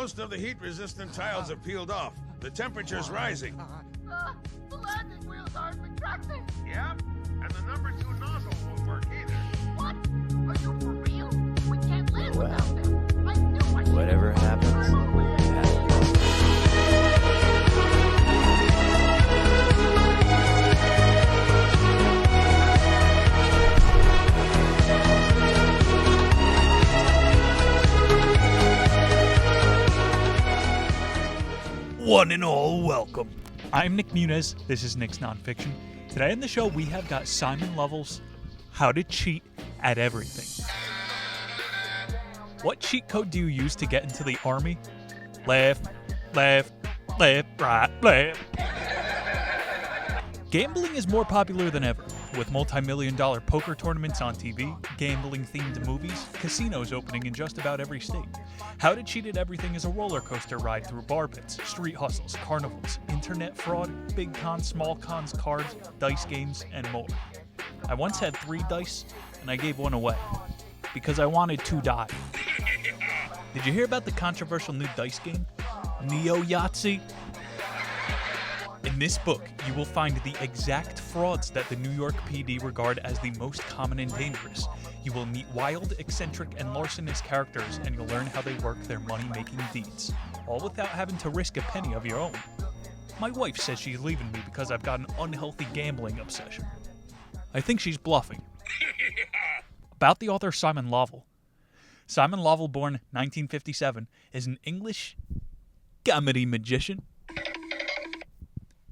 Most of the heat-resistant tiles have peeled off. The temperature's rising. The landing wheels aren't retracting. Yep, and the number 2 nozzle won't work either. What? Are you for real? We can't live without them. I knew I should. Whatever happens, One and all, welcome. I'm Nick Muniz. This is Nick's Nonfiction. Today on the show, we have got Simon Lovell's How to Cheat at Everything. What cheat code do you use to get into the army? Left, left, left, right, left. Gambling is more popular than ever, with multi-million-dollar poker tournaments on TV, gambling-themed movies, casinos opening in just about every state. How to Cheat at Everything is a roller coaster ride through bar pits, street hustles, carnivals, internet fraud, big cons, small cons, cards, dice games, and more. I once had 3 dice, and I gave one away, because I wanted to die. Did you hear about the controversial new dice game, Neo Yahtzee? In this book, you will find the exact frauds that the New York PD regard as the most common and dangerous. You will meet wild, eccentric, and larcenous characters, and you'll learn how they work their money-making deeds, all without having to risk a penny of your own. My wife says she's leaving me because I've got an unhealthy gambling obsession. I think she's bluffing. About the author Simon Lovell. Simon Lovell, born 1957, is an English comedy magician.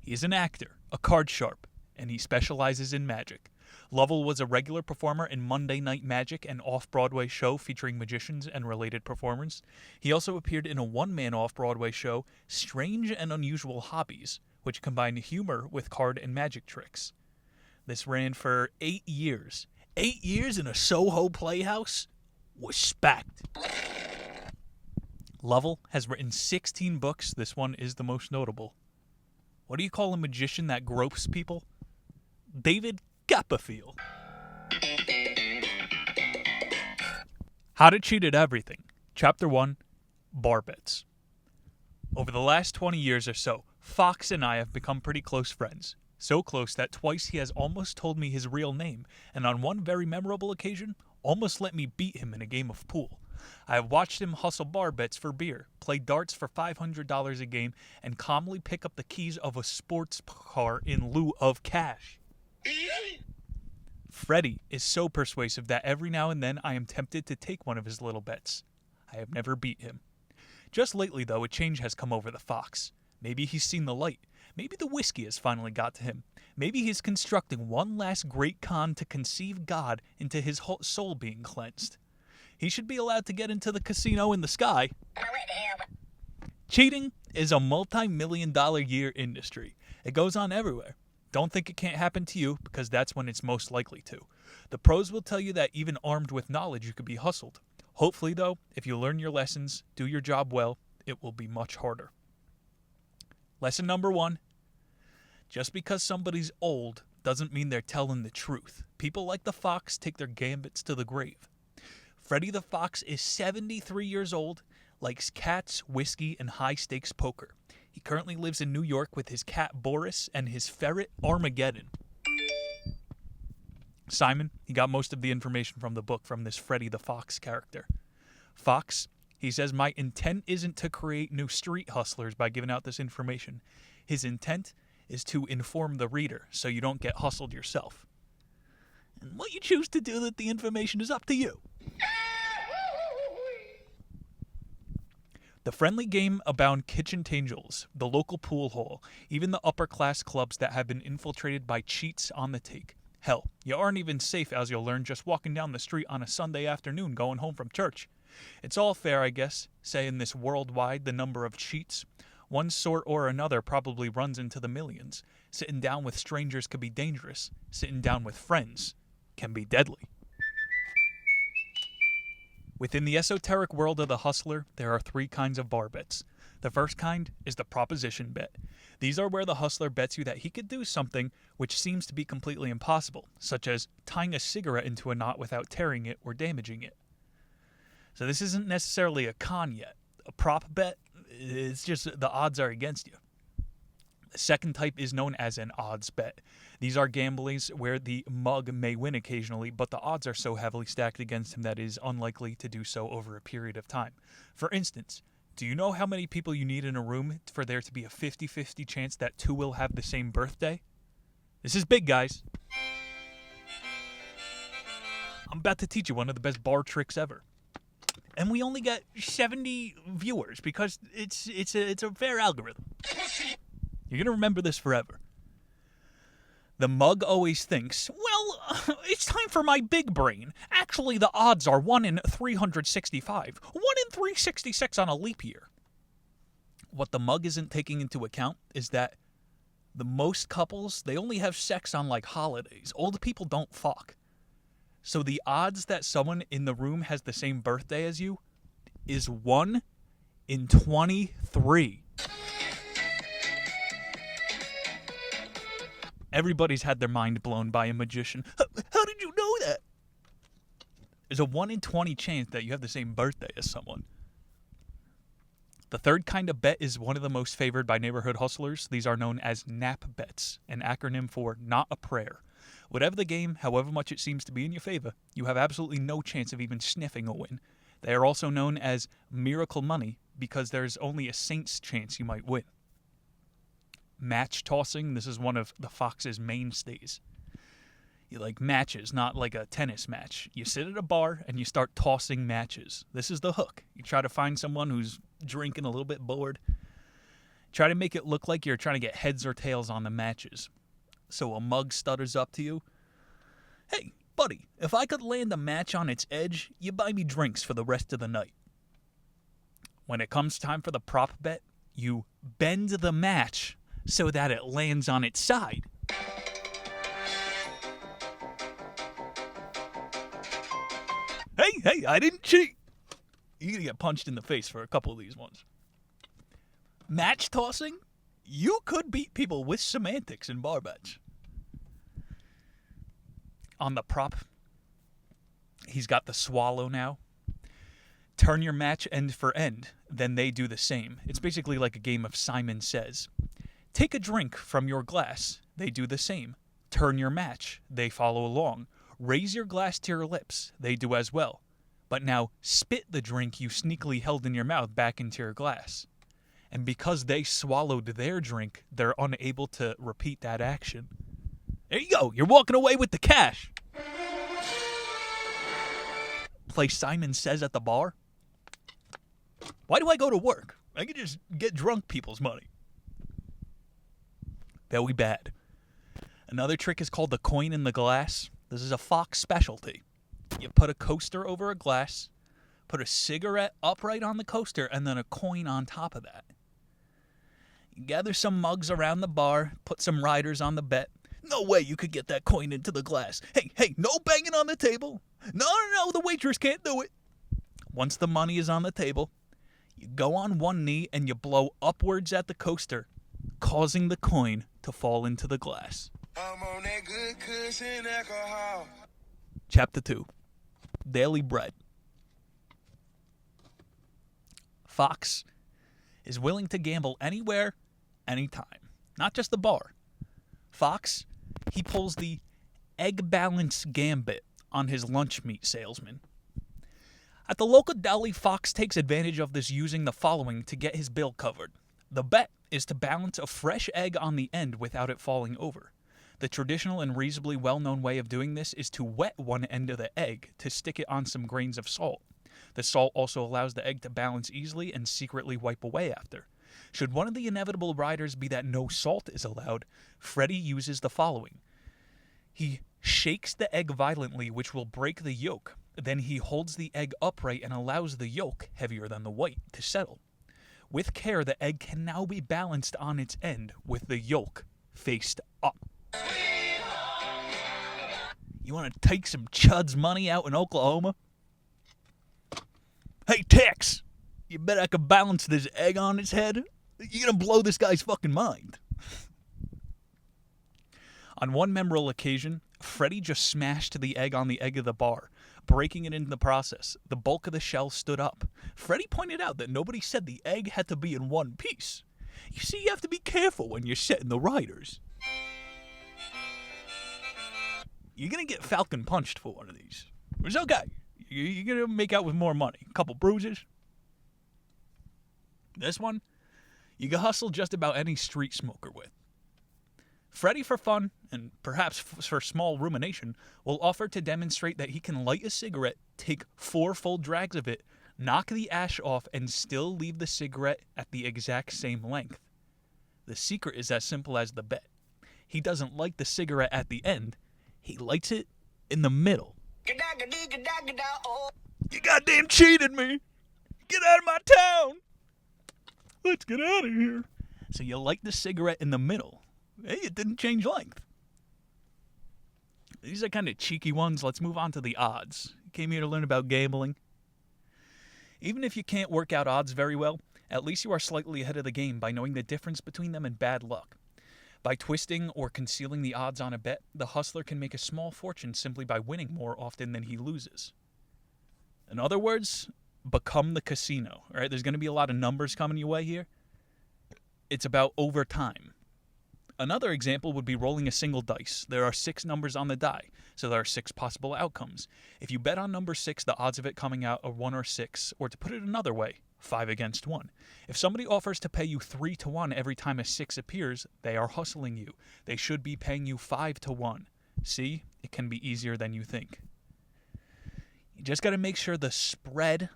He is an actor, a card sharp, and he specializes in magic. Lovell was a regular performer in Monday Night Magic, an off-Broadway show featuring magicians and related performers. He also appeared in a one-man off-Broadway show, Strange and Unusual Hobbies, which combined humor with card and magic tricks. This ran for 8 years. 8 years in a Soho playhouse? Respect. Lovell has written 16 books. This one is the most notable. What do you call a magician that gropes people? David Copperfield. How to Cheat at Everything. Chapter 1, Bar Bets. Over the last 20 years or so, Fox and I have become pretty close friends. So close that twice he has almost told me his real name, and on one very memorable occasion, almost let me beat him in a game of pool. I have watched him hustle bar bets for beer, play darts for $500 a game, and calmly pick up the keys of a sports car in lieu of cash. Freddie is so persuasive that every now and then I am tempted to take one of his little bets. I have never beat him. Just lately, though, a change has come over the Fox. Maybe he's seen the light. Maybe the whiskey has finally got to him. Maybe he's constructing one last great con to conceive God into his whole soul being cleansed. He should be allowed to get into the casino in the sky. Cheating is a multi-million-dollar-year industry. It goes on everywhere. Don't think it can't happen to you, because that's when it's most likely to. The pros will tell you that even armed with knowledge, you could be hustled. Hopefully, though, if you learn your lessons, do your job well, it will be much harder. Lesson number 1. Just because somebody's old doesn't mean they're telling the truth. People like the Fox take their gambits to the grave. Freddie the Fox is 73 years old, likes cats, whiskey, and high-stakes poker. He currently lives in New York with his cat Boris and his ferret Armageddon. Simon, he got most of the information from the book from this Freddie the Fox character. Fox, he says, my intent isn't to create new street hustlers by giving out this information. His intent is to inform the reader so you don't get hustled yourself. And what you choose to do with the information is up to you. The friendly game abound kitchen tangels, the local pool hall, even the upper-class clubs that have been infiltrated by cheats on the take. Hell, you aren't even safe, as you'll learn, just walking down the street on a Sunday afternoon going home from church. It's all fair, I guess, say in this worldwide the number of cheats. One sort or another probably runs into the millions. Sitting down with strangers can be dangerous. Sitting down with friends can be deadly. Within the esoteric world of the hustler, there are 3 kinds of bar bets. The first kind is the proposition bet. These are where the hustler bets you that he could do something which seems to be completely impossible, such as tying a cigarette into a knot without tearing it or damaging it. So this isn't necessarily a con yet. A prop bet It's just the odds are against you. The second type is known as an odds bet. These are gamblings where the mug may win occasionally, but the odds are so heavily stacked against him that it is unlikely to do so over a period of time. For instance, do you know how many people you need in a room for there to be a 50-50 chance that two will have the same birthday? This is big, guys. I'm about to teach you one of the best bar tricks ever. And we only got 70 viewers because it's a fair algorithm. You're going to remember this forever. The mug always thinks, well, it's time for my big brain. Actually, the odds are 1 in 365, 1 in 366 on a leap year. What the mug isn't taking into account is that the most couples, they only have sex on like holidays. Old people don't fuck. So the odds that someone in the room has the same birthday as you is 1 in 23. Everybody's had their mind blown by a magician. How did you know that? There's a 1 in 20 chance that you have the same birthday as someone. The third kind of bet is one of the most favored by neighborhood hustlers. These are known as nap bets, an acronym for not a prayer. Whatever the game, however much it seems to be in your favor, you have absolutely no chance of even sniffing a win. They are also known as miracle money because there's only a saint's chance you might win. Match tossing, this is one of the Fox's mainstays. You like matches, not like a tennis match. You sit at a bar and you start tossing matches. This is the hook. You try to find someone who's drinking a little bit bored. Try to make it look like you're trying to get heads or tails on the matches. So a mug stutters up to you. Hey, buddy, if I could land a match on its edge, you buy me drinks for the rest of the night. When it comes time for the prop bet, you bend the match so that it lands on its side. Hey, I didn't cheat. You're going to get punched in the face for a couple of these ones. Match tossing? You could beat people with semantics in bar bets. On the prop, he's got the swallow now. Turn your match end for end, then they do the same. It's basically like a game of Simon Says. Take a drink from your glass. They do the same. Turn your match. They follow along. Raise your glass to your lips. They do as well. But now spit the drink you sneakily held in your mouth back into your glass. And because they swallowed their drink, they're unable to repeat that action. There you go. You're walking away with the cash. Play Simon Says at the bar. Why do I go to work? I could just get drunk people's money. Very bad. Another trick is called the coin in the glass. This is a Fox specialty. You put a coaster over a glass, put a cigarette upright on the coaster, and then a coin on top of that. You gather some mugs around the bar, put some riders on the bet. No way you could get that coin into the glass. Hey, no banging on the table. No, the waitress can't do it. Once the money is on the table, you go on one knee and you blow upwards at the coaster, causing the coin to fall into the glass. I'm on that good cushion alcohol. Chapter 2. Daily Bread. Fox is willing to gamble anywhere, anytime. Not just the bar. Fox, he pulls the egg balance gambit on his lunch meat salesman. At the local deli, Fox takes advantage of this using the following to get his bill covered. The bet is to balance a fresh egg on the end without it falling over. The traditional and reasonably well-known way of doing this is to wet one end of the egg to stick it on some grains of salt. The salt also allows the egg to balance easily and secretly wipe away after. Should one of the inevitable riders be that no salt is allowed, Freddy uses the following. He shakes the egg violently, which will break the yolk. Then he holds the egg upright and allows the yolk, heavier than the white, to settle. With care, the egg can now be balanced on its end with the yolk faced up. You want to take some chud's money out in Oklahoma? Hey, Tex, you bet I could balance this egg on its head? You're going to blow this guy's fucking mind. On one memorable occasion, Freddy just smashed the egg on the edge of the bar. breaking it in the process. The bulk of the shell stood up. Freddy pointed out that nobody said the egg had to be in one piece. You see, you have to be careful when you're setting the riders. You're going to get falcon punched for one of these. It's okay. You're going to make out with more money. A couple bruises. This one, you can hustle just about any street smoker with. Freddy, for fun, and perhaps for small rumination, will offer to demonstrate that he can light a cigarette, take 4 full drags of it, knock the ash off, and still leave the cigarette at the exact same length. The secret is as simple as the bet. He doesn't light the cigarette at the end. He lights it in the middle. You goddamn cheated me. Get out of my town. Let's get out of here. So you light the cigarette in the middle. Hey, it didn't change length. These are kind of cheeky ones. Let's move on to the odds. You came here to learn about gambling. Even if you can't work out odds very well, at least you are slightly ahead of the game by knowing the difference between them and bad luck. By twisting or concealing the odds on a bet, the hustler can make a small fortune simply by winning more often than he loses. In other words, become the casino. All right, there's going to be a lot of numbers coming your way here. It's about over time. Another example would be rolling a single dice. There are 6 numbers on the die, so there are 6 possible outcomes. If you bet on number 6, the odds of it coming out are 1 or 6, or to put it another way, 5 against 1. If somebody offers to pay you 3 to 1 every time a 6 appears, they are hustling you. They should be paying you 5 to 1. See, it can be easier than you think. You just got to make sure the spread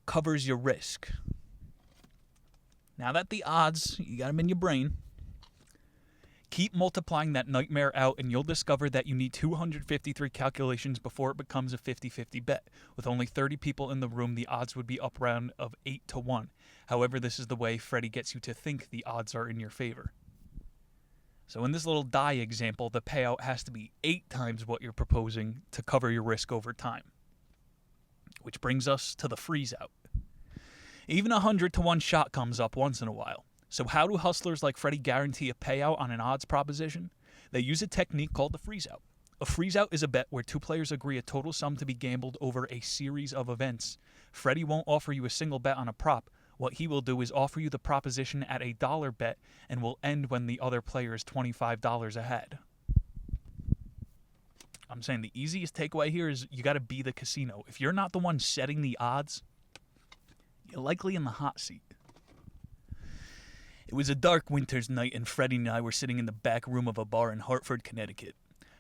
covers your risk. Now that the odds, you got them in your brain, keep multiplying that nightmare out and you'll discover that you need 253 calculations before it becomes a 50-50 bet. With only 30 people in the room, the odds would be up around of 8 to 1. However, this is the way Freddy gets you to think the odds are in your favor. So in this little die example, the payout has to be 8 times what you're proposing to cover your risk over time. Which brings us to the freeze out. Even 100 to 1 shot comes up once in a while. So how do hustlers like Freddy guarantee a payout on an odds proposition? They use a technique called the freeze-out. A freeze-out is a bet where 2 players agree a total sum to be gambled over a series of events. Freddy won't offer you a single bet on a prop. What he will do is offer you the proposition at a dollar bet and will end when the other player is $25 ahead. I'm saying the easiest takeaway here is you got to be the casino. If you're not the one setting the odds, you're likely in the hot seat. It was a dark winter's night, and Freddy and I were sitting in the back room of a bar in Hartford, Connecticut.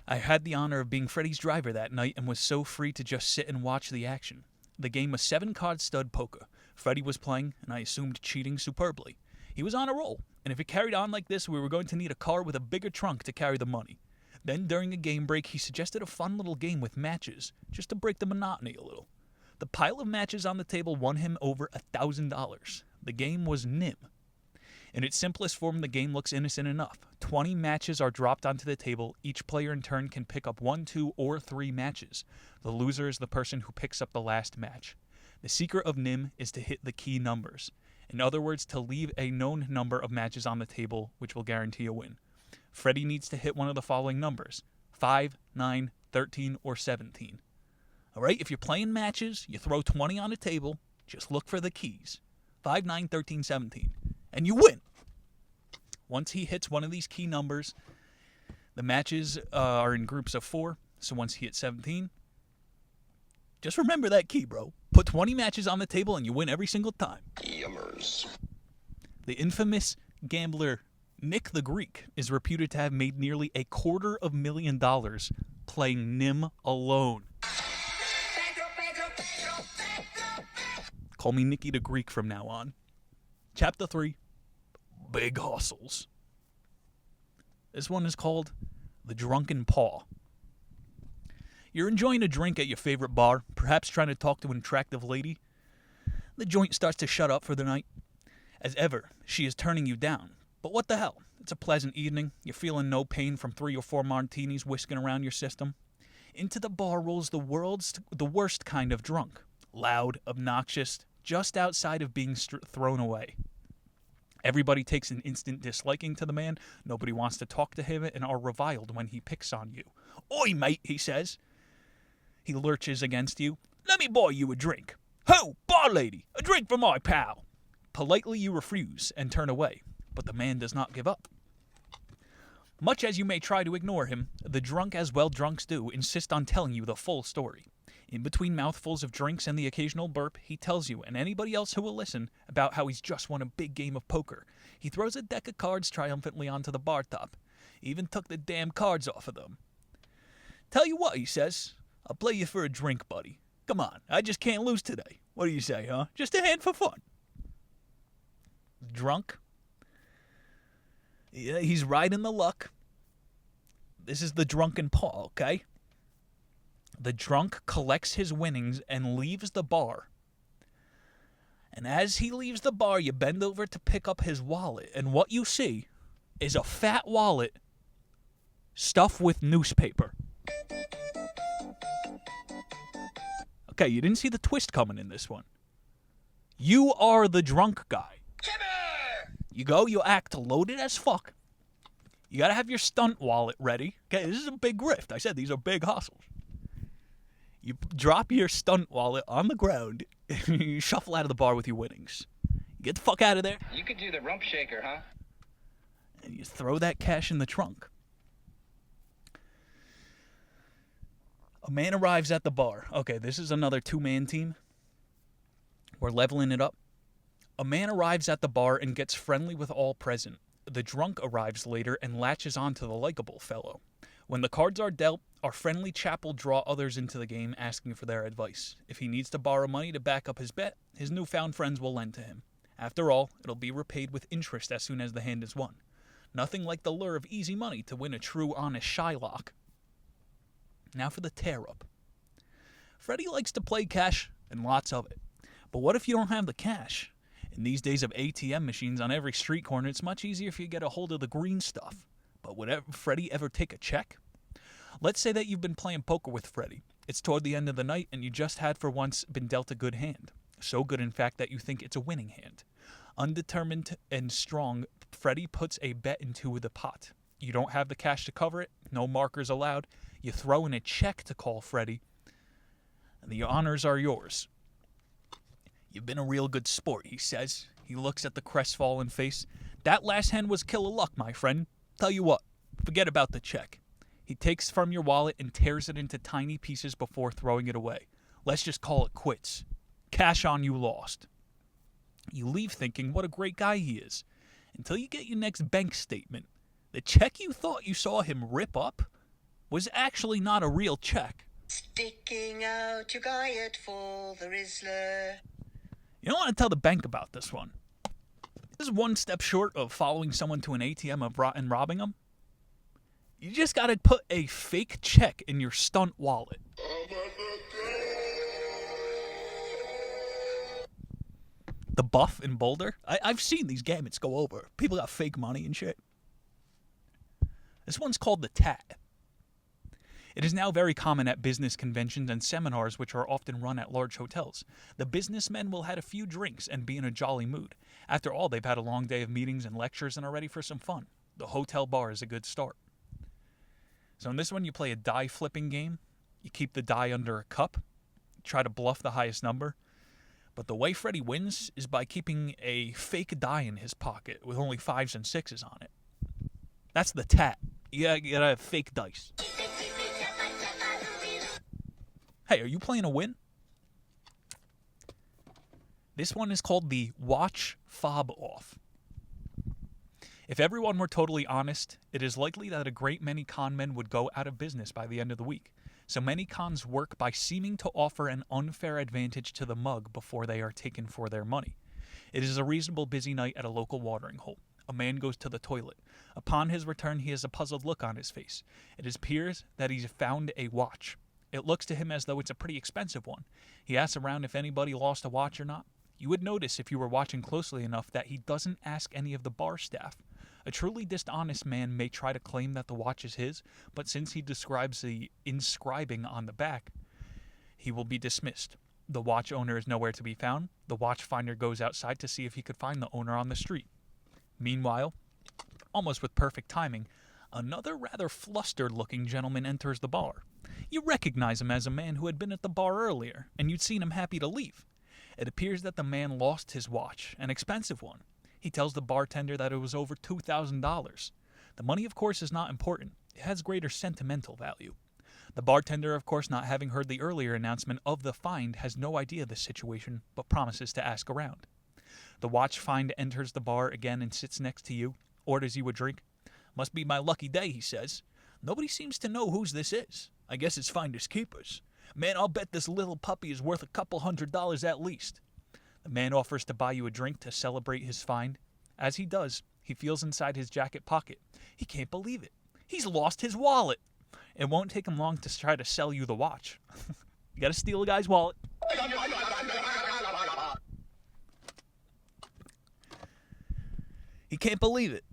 I had the honor of being Freddy's driver that night and was so free to just sit and watch the action. The game was 7-card stud poker. Freddy was playing, and I assumed cheating superbly. He was on a roll, and if it carried on like this, we were going to need a car with a bigger trunk to carry the money. Then, during a game break, he suggested a fun little game with matches, just to break the monotony a little. The pile of matches on the table won him over $1,000. The game was NIM. In its simplest form, the game looks innocent enough. 20 matches are dropped onto the table. Each player in turn can pick up 1, 2, or 3 matches. The loser is the person who picks up the last match. The secret of NIM is to hit the key numbers. In other words, to leave a known number of matches on the table, which will guarantee a win. Freddy needs to hit one of the following numbers: 5, 9, 13, or 17. Alright, if you're playing matches, you throw 20 on a table, just look for the keys. 5, 9, 13, 17. And you win. Once he hits one of these key numbers, the matches are in groups of 4. So once he hits 17, just remember that key, bro. Put 20 matches on the table and you win every single time. Yummers. The infamous gambler Nick the Greek is reputed to have made nearly $250,000 playing NIM alone. Call me Nicky the Greek from now on. Chapter 3, Big Hustles. This one is called The Drunken Paw. You're enjoying a drink at your favorite bar, perhaps trying to talk to an attractive lady. The joint starts to shut up for the night. As ever, she is turning you down. But what the hell? It's a pleasant evening. You're feeling no pain from 3 or 4 martinis whisking around your system. Into the bar rolls the worst kind of drunk. Loud, obnoxious, just outside of being thrown away. Everybody takes an instant disliking to the man. Nobody wants to talk to him and are reviled when he picks on you. "Oi, mate," he says. He lurches against you. "Let me buy you a drink." "Ho, bar lady, a drink for my pal." Politely you refuse and turn away, but the man does not give up. Much as you may try to ignore him, the drunk, as well drunks do, insist on telling you the full story. In between mouthfuls of drinks and the occasional burp, he tells you, and anybody else who will listen, about how he's just won a big game of poker. He throws a deck of cards triumphantly onto the bar top. He even took the damn cards off of them. "Tell you what," he says, "I'll play you for a drink, buddy. Come on, I just can't lose today. What do you say, huh? Just a hand for fun." Drunk. Yeah, he's riding the luck. This is the drunken Paul, okay? The drunk collects his winnings and leaves the bar. And as he leaves the bar, you bend over to pick up his wallet, and what you see is a fat wallet stuffed with newspaper. Okay, you didn't see the twist coming in this one. You are the drunk guy. You go, you act loaded as fuck. You gotta have your stunt wallet ready. Okay, this is a big grift. I said these are big hustles. You drop your stunt wallet on the ground, and you shuffle out of the bar with your winnings. You get the fuck out of there. You could do the rump shaker, huh? And you throw that cash in the trunk. A man arrives at the bar. Okay, this is another two-man team. We're leveling it up. A man arrives at the bar and gets friendly with all present. The drunk arrives later and latches onto the likable fellow. When the cards are dealt, our friendly chap will draw others into the game asking for their advice. If he needs to borrow money to back up his bet, his newfound friends will lend to him. After all, it'll be repaid with interest as soon as the hand is won. Nothing like the lure of easy money to win a true honest Shylock. Now for the tear-up. Freddy likes to play cash, and lots of it. But what if you don't have the cash? In these days of ATM machines on every street corner, it's much easier if you get a hold of the green stuff. But would Freddy ever take a check? Let's say that you've been playing poker with Freddy. It's toward the end of the night, and you just had for once been dealt a good hand. So good, in fact, that you think it's a winning hand. Undetermined and strong, Freddy puts a bet into the pot. You don't have the cash to cover it, no markers allowed. You throw in a check to call Freddy, and the honors are yours. "You've been a real good sport," he says. He looks at the crestfallen face. "That last hand was killer luck, my friend. Tell you what, forget about the check." He takes from your wallet and tears it into tiny pieces before throwing it away. "Let's just call it quits. Cash on you lost." You leave thinking what a great guy he is, until you get your next bank statement. The check you thought you saw him rip up was actually not a real check. Sticking out your guyet for the Rizzler. You don't want to tell the bank about this one. This is one step short of following someone to an ATM and robbing them. You just got to put a fake check in your stunt wallet. The Buff in Boulder. I've seen these gamuts go over. People got fake money and shit. This one's called the Tat. It is now very common at business conventions and seminars, which are often run at large hotels. The businessmen will have a few drinks and be in a jolly mood. After all, they've had a long day of meetings and lectures and are ready for some fun. The hotel bar is a good start. So in this one, you play a die flipping game. You keep the die under a cup. Try to bluff the highest number. But the way Freddy wins is by keeping a fake die in his pocket with only 5s and 6s on it. That's the Tat. You gotta have fake dice. Hey, are you playing a win? This one is called the Watch Fob Off. If everyone were totally honest, it is likely that a great many con men would go out of business by the end of the week. So many cons work by seeming to offer an unfair advantage to the mug before they are taken for their money. It is a reasonable busy night at a local watering hole. A man goes to the toilet. Upon his return, he has a puzzled look on his face. It appears that he's found a watch. It looks to him as though it's a pretty expensive one. He asks around if anybody lost a watch or not. You would notice if you were watching closely enough that he doesn't ask any of the bar staff. A truly dishonest man may try to claim that the watch is his, but since he describes the inscribing on the back, he will be dismissed. The watch owner is nowhere to be found. The watch finder goes outside to see if he could find the owner on the street. Meanwhile, almost with perfect timing, Another rather flustered-looking gentleman enters the bar. You recognize him as a man who had been at the bar earlier, and you'd seen him happy to leave. It appears that the man lost his watch, an expensive one. He tells the bartender that it was over $2,000. The money, of course, is not important. It has greater sentimental value. The bartender, of course, not having heard the earlier announcement of the find, has no idea of the situation, but promises to ask around. The watch find enters the bar again and sits next to you, orders you a drink. Must be my lucky day, he says. Nobody seems to know whose this is. I guess it's finders keepers. Man, I'll bet this little puppy is worth $200 at least. The man offers to buy you a drink to celebrate his find. As he does, he feels inside his jacket pocket. He can't believe it. He's lost his wallet. It won't take him long to try to sell you the watch. You gotta steal a guy's wallet. He can't believe it.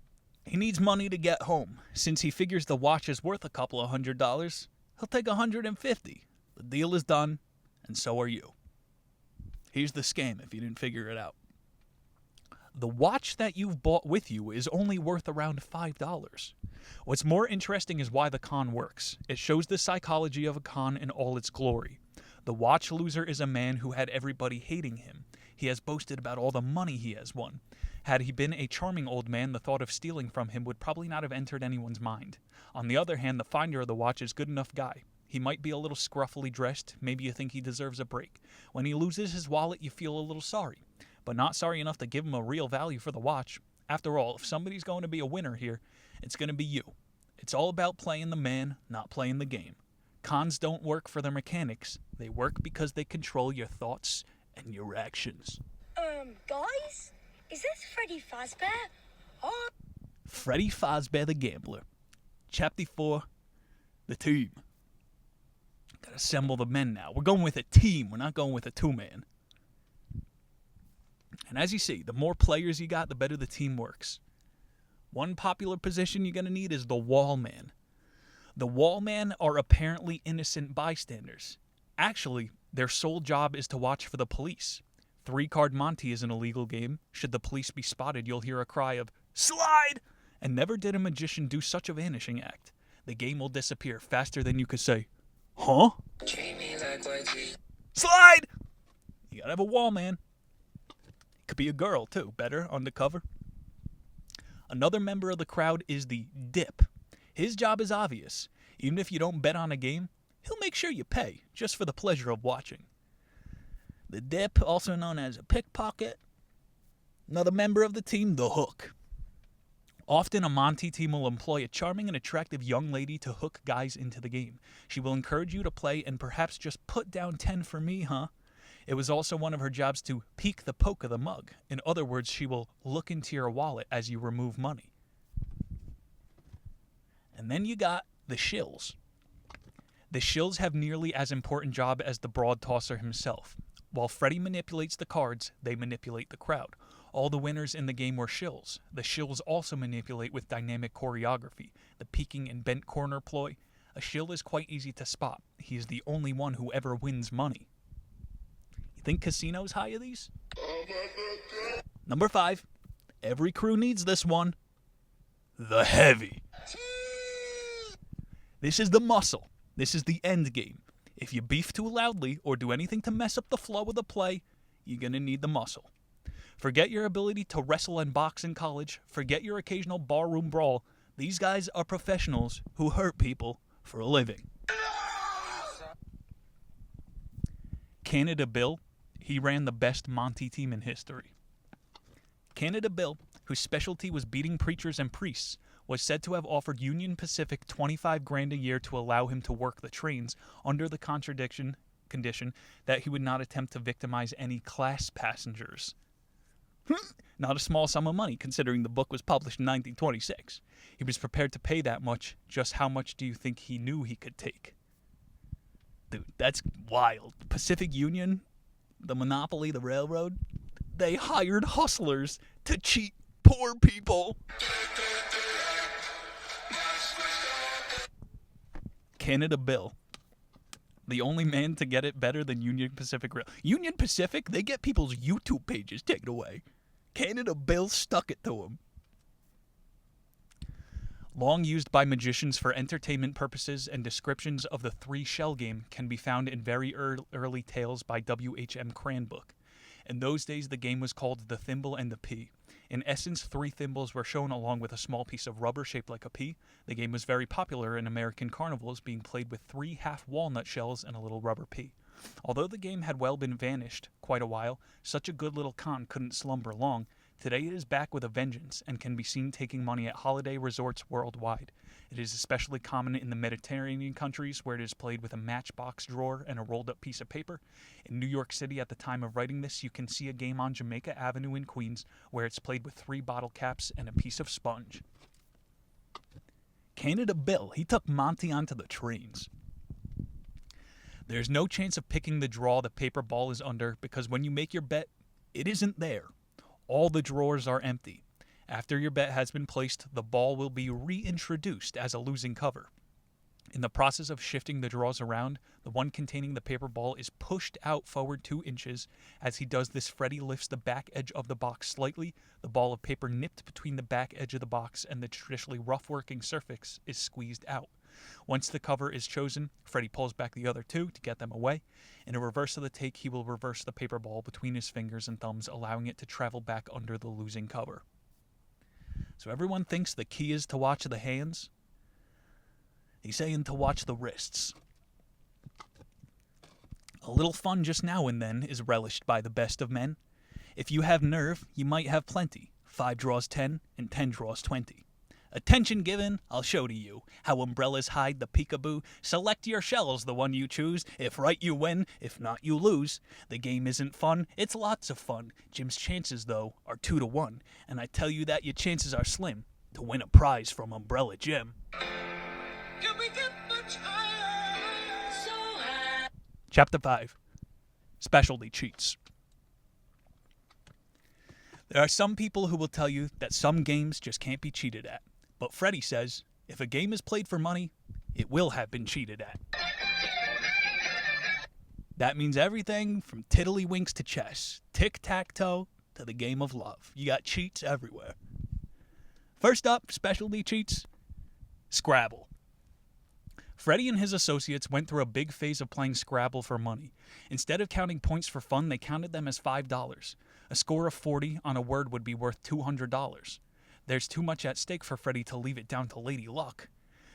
He needs money to get home. Since he figures the watch is worth $200, he'll take $150. The deal is done, and so are you. Here's the scam if you didn't figure it out. The watch that you've bought with you is only worth around $5. What's more interesting is why the con works. It shows the psychology of a con in all its glory. The watch loser is a man who had everybody hating him. He has boasted about all the money he has won. Had he been a charming old man, the thought of stealing from him would probably not have entered anyone's mind. On the other hand, the finder of the watch is a good enough guy. He might be a little scruffily dressed. Maybe you think he deserves a break. When he loses his wallet, you feel a little sorry. But not sorry enough to give him a real value for the watch. After all, if somebody's going to be a winner here, it's going to be you. It's all about playing the man, not playing the game. Cons don't work for their mechanics. They work because they control your thoughts and your actions. Guys? Is this Freddy Fazbear? Oh. Freddy Fazbear the Gambler. Chapter 4, the team. Gotta assemble the men now. We're going with a team. We're not going with a two-man. And as you see, the more players you got, the better the team works. One popular position you're going to need is the wall man. The wall men are apparently innocent bystanders. Actually, their sole job is to watch for the police. 3-card Monty is an illegal game. Should the police be spotted, you'll hear a cry of, "Slide!" And never did a magician do such a vanishing act. The game will disappear faster than you could say, "Huh?" Slide! You gotta have a wall man. Could be a girl, too. Better, undercover. Another member of the crowd is the dip. His job is obvious. Even if you don't bet on a game, he'll make sure you pay, just for the pleasure of watching. The dip, also known as a pickpocket. Another member of the team, the hook. Often a Monty team will employ a charming and attractive young lady to hook guys into the game. She will encourage you to play and perhaps just put down 10 for me, huh? It was also one of her jobs to peek the poke of the mug. In other words, she will look into your wallet as you remove money. And then you got the shills. The shills have nearly as important job as the broad tosser himself. While Freddy manipulates the cards, they manipulate the crowd. All the winners in the game were shills. The shills also manipulate with dynamic choreography, the peeking and bent corner ploy. A shill is quite easy to spot. He is the only one who ever wins money. You think casinos hire these? Number 5. Every crew needs this one. The heavy. This is the muscle. This is the end game. If you beef too loudly or do anything to mess up the flow of the play, you're going to need the muscle. Forget your ability to wrestle and box in college. Forget your occasional barroom brawl. These guys are professionals who hurt people for a living. Canada Bill, he ran the best Monty team in history. Canada Bill, whose specialty was beating preachers and priests, was said to have offered Union Pacific $25,000 a year to allow him to work the trains under the condition that he would not attempt to victimize any class passengers. Not a small sum of money, considering the book was published in 1926. He was prepared to pay that much. Just how much do you think he knew he could take? Dude, that's wild. Pacific Union, the monopoly, the railroad, they hired hustlers to cheat poor people. Canada Bill, the only man to get it better than Union Pacific Rail. Union Pacific, they get people's YouTube pages taken away. Canada Bill stuck it to him. Long used by magicians for entertainment purposes, and descriptions of the three-shell game can be found in very early tales by W.H.M. Cranbrook. In those days, the game was called the thimble and the pea. In essence, 3 thimbles were shown along with a small piece of rubber shaped like a pea. The game was very popular in American carnivals, being played with 3 half-walnut shells and a little rubber pea. Although the game had well been vanished quite a while, such a good little con couldn't slumber long. Today it is back with a vengeance and can be seen taking money at holiday resorts worldwide. It is especially common in the Mediterranean countries, where it is played with a matchbox drawer and a rolled-up piece of paper. In New York City at the time of writing this, you can see a game on Jamaica Avenue in Queens, where it's played with 3 bottle caps and a piece of sponge. Canada Bill, he took Monty onto the trains. There's no chance of picking the draw the paper ball is under, because when you make your bet, it isn't there. All the drawers are empty. After your bet has been placed, the ball will be reintroduced as a losing cover. In the process of shifting the draws around, the one containing the paper ball is pushed out forward 2 inches. As he does this, Freddy lifts the back edge of the box slightly. The ball of paper nipped between the back edge of the box and the traditionally rough working surface is squeezed out. Once the cover is chosen, Freddy pulls back the other 2 to get them away. In a reverse of the take, he will reverse the paper ball between his fingers and thumbs, allowing it to travel back under the losing cover. So everyone thinks the key is to watch the hands. He's saying to watch the wrists. A little fun just now and then is relished by the best of men. If you have nerve, you might have plenty. 5 draws 10, and 10 draws 20. Attention given, I'll show to you how umbrellas hide the peekaboo. Select your shells, the one you choose. If right, you win. If not, you lose. The game isn't fun, it's lots of fun. Jim's chances, though, are 2 to 1. And I tell you that your chances are slim to win a prize from Umbrella Jim. Can we get much higher? So high. Chapter 5. Specialty Cheats. There are some people who will tell you that some games just can't be cheated at. But Freddy says, if a game is played for money, it will have been cheated at. That means everything from tiddlywinks to chess, tic-tac-toe to the game of love. You got cheats everywhere. First up, specialty cheats, Scrabble. Freddy and his associates went through a big phase of playing Scrabble for money. Instead of counting points for fun, they counted them as $5. A score of 40 on a word would be worth $200. There's too much at stake for Freddy to leave it down to Lady Luck.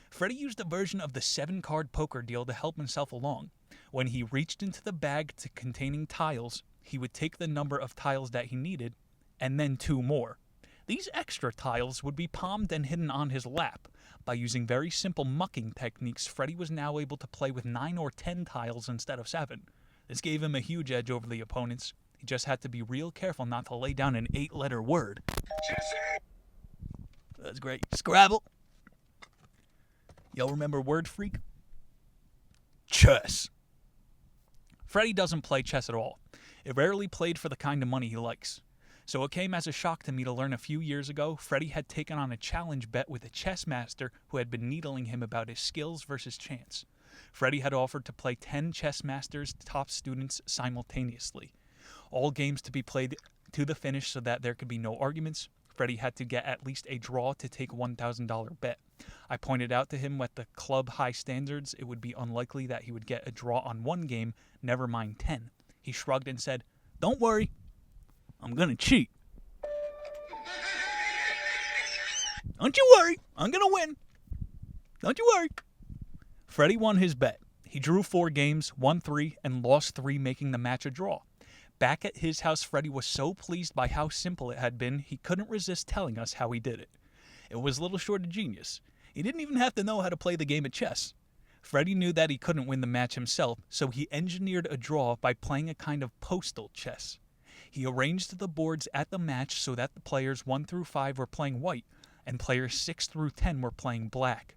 Freddy used a version of the 7-card poker deal to help himself along. When he reached into the bag containing tiles, he would take the number of tiles that he needed, and then 2 more. These extra tiles would be palmed and hidden on his lap. By using very simple mucking techniques, Freddy was now able to play with 9 or 10 tiles instead of 7. This gave him a huge edge over the opponents. He just had to be real careful not to lay down an 8-letter word. That's great. Scrabble. Y'all remember Word Freak? Chess. Freddy doesn't play chess at all. It rarely played for the kind of money he likes. So it came as a shock to me to learn a few years ago Freddy had taken on a challenge bet with a chess master who had been needling him about his skills versus chance. Freddy had offered to play 10 chess masters' top students simultaneously. All games to be played to the finish so that there could be no arguments. Freddy had to get at least a draw to take $1,000 bet. I pointed out to him with the club high standards, it would be unlikely that he would get a draw on 1 game, never mind 10. He shrugged and said, "Don't worry, I'm gonna cheat." "Don't you worry, I'm gonna win. Don't you worry." Freddy won his bet. He drew 4 games, won 3, and lost 3, making the match a draw. Back at his house, Freddy was so pleased by how simple it had been, he couldn't resist telling us how he did it. It was little short of genius. He didn't even have to know how to play the game of chess. Freddy knew that he couldn't win the match himself, so he engineered a draw by playing a kind of postal chess. He arranged the boards at the match so that the players 1 through 5 were playing white, and players 6 through 10 were playing black.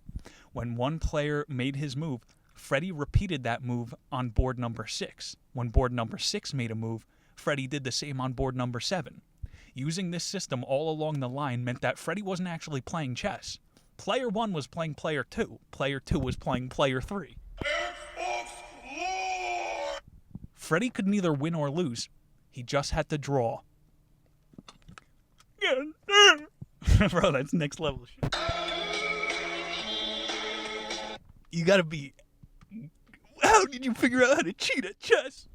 When one player made his move, Freddy repeated that move on board number 6. When board number 6 made a move, Freddy did the same on board number 7. Using this system all along the line meant that Freddy wasn't actually playing chess. Player 1 was playing player 2. Player 2 was playing player 3. Freddy could neither win or lose. He just had to draw. Bro, that's next level shit. You gotta be... How did you figure out how to cheat at chess?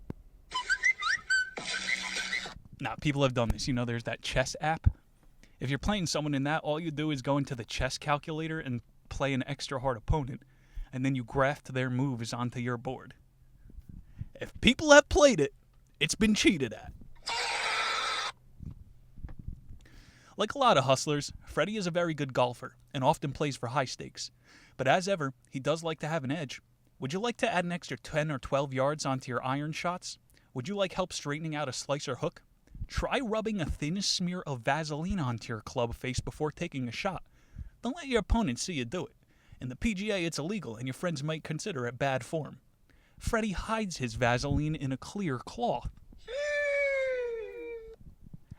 Nah, people have done this. You know, there's that chess app. If you're playing someone in that, all you do is go into the chess calculator and play an extra hard opponent, and then you graft their moves onto your board. If people have played it, it's been cheated at. Like a lot of hustlers, Freddie is a very good golfer and often plays for high stakes. But as ever, he does like to have an edge. Would you like to add an extra 10 or 12 yards onto your iron shots? Would you like help straightening out a slicer hook? Try rubbing a thin smear of Vaseline onto your club face before taking a shot. Don't let your opponent see you do it. In the PGA, it's illegal, and your friends might consider it bad form. Freddie hides his Vaseline in a clear cloth.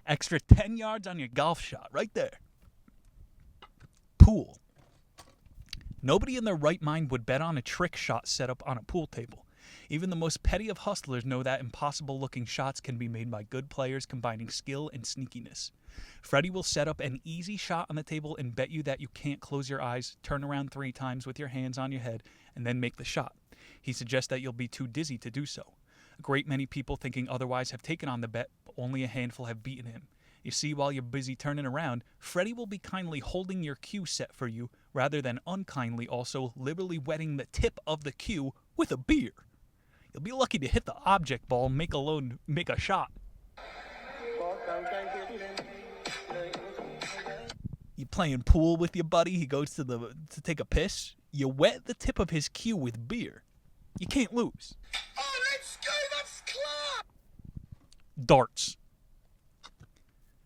Extra 10 yards on your golf shot, right there. Pool. Nobody in their right mind would bet on a trick shot set up on a pool table. Even the most petty of hustlers know that impossible-looking shots can be made by good players combining skill and sneakiness. Freddie will set up an easy shot on the table and bet you that you can't close your eyes, turn around 3 times with your hands on your head, and then make the shot. He suggests that you'll be too dizzy to do so. A great many people thinking otherwise have taken on the bet, but only a handful have beaten him. You see, while you're busy turning around, Freddie will be kindly holding your cue set for you, rather than unkindly also liberally wetting the tip of the cue with a beer. You'll be lucky to hit the object ball, make a shot. You playing pool with your buddy, he goes to take a piss. You wet the tip of his cue with beer. You can't lose. Oh, let's go, that's club! Darts.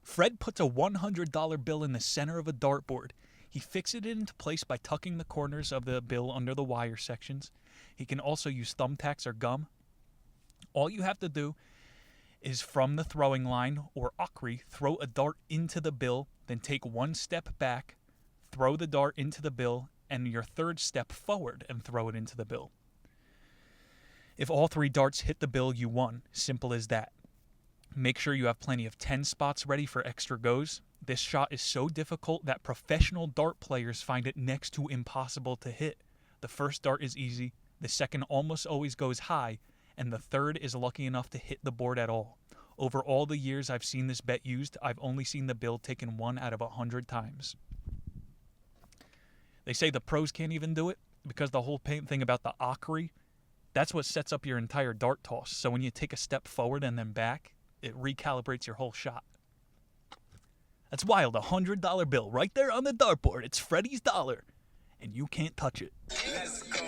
Fred puts a $100 bill in the center of a dartboard. He fixes it into place by tucking the corners of the bill under the wire sections. He can also use thumbtacks or gum. All you have to do is from the throwing line or ockery, throw a dart into the bill, then take 1 step back, throw the dart into the bill, and your 3rd step forward and throw it into the bill. If all 3 darts hit the bill, you won. Simple as that. Make sure you have plenty of 10 spots ready for extra goes. This shot is so difficult that professional dart players find it next to impossible to hit. The first dart is easy, the second almost always goes high, and the third is lucky enough to hit the board at all. Over all the years I've seen this bet used, I've only seen the bill taken 1 out of 100 times. They say the pros can't even do it because the whole thing about the ockery, that's what sets up your entire dart toss. So when you take a step forward and then back, it recalibrates your whole shot. That's wild, $100 bill right there on the dartboard. It's Freddie's dollar, and you can't touch it. Let's go!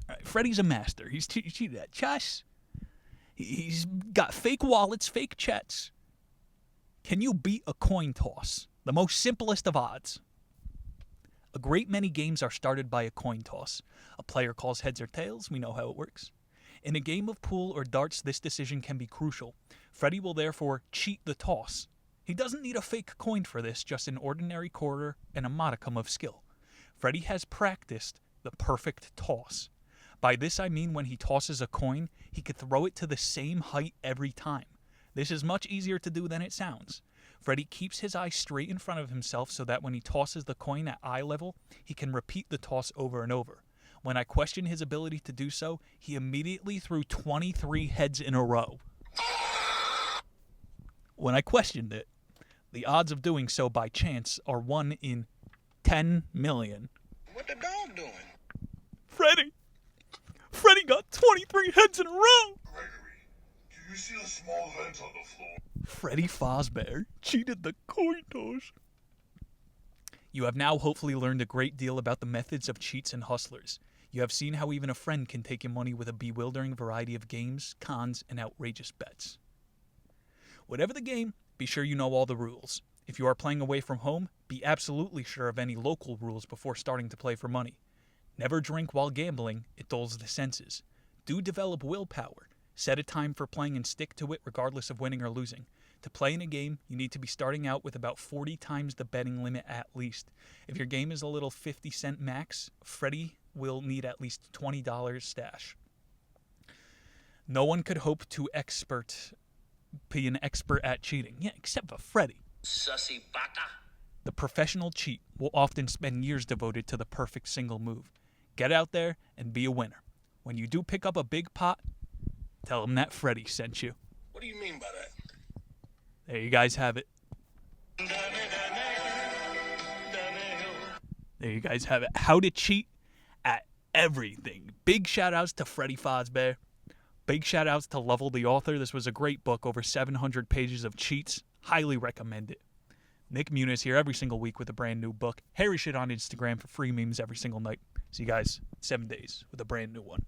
All right, Freddie's a master. He's cheated at chess. He's got fake wallets, fake chets. Can you beat a coin toss? The most simplest of odds. A great many games are started by a coin toss. A player calls heads or tails. We know how it works. In a game of pool or darts, this decision can be crucial. Freddie will therefore cheat the toss. He doesn't need a fake coin for this, just an ordinary quarter and a modicum of skill. Freddie has practiced the perfect toss. By this I mean when he tosses a coin, he could throw it to the same height every time. This is much easier to do than it sounds. Freddie keeps his eyes straight in front of himself so that when he tosses the coin at eye level, he can repeat the toss over and over. When I questioned his ability to do so, he immediately threw 23 heads in a row. When I questioned it, the odds of doing so by chance are 1 in 10 million. What the dog doing? Freddie got 23 heads in a row! Gregory, do you see a small vent on the floor? Freddie Fazbear cheated the coin toss. You have now hopefully learned a great deal about the methods of cheats and hustlers. You have seen how even a friend can take your money with a bewildering variety of games, cons, and outrageous bets. Whatever the game, be sure you know all the rules. If you are playing away from home, be absolutely sure of any local rules before starting to play for money. Never drink while gambling, it dulls the senses. Do develop willpower. Set a time for playing and stick to it regardless of winning or losing. To play in a game, you need to be starting out with about 40 times the betting limit at least. If your game is a little 50-cent max, Freddie will need at least $20 stash. No one could hope to be an expert at cheating. Yeah, except for Freddie. Sussy baka. The professional cheat will often spend years devoted to the perfect single move. Get out there and be a winner. When you do pick up a big pot, tell them that Freddy sent you. What do you mean by that? There you guys have it. There you guys have it. How to cheat at everything. Big shout outs to Freddy Fazbear. Big shout outs to Lovell the author. This was a great book, over 700 pages of cheats. Highly recommend it. Nick Muniz here every single week with a brand new book. Harry shit on Instagram for free memes every single night. See you guys in 7 days with a brand new one.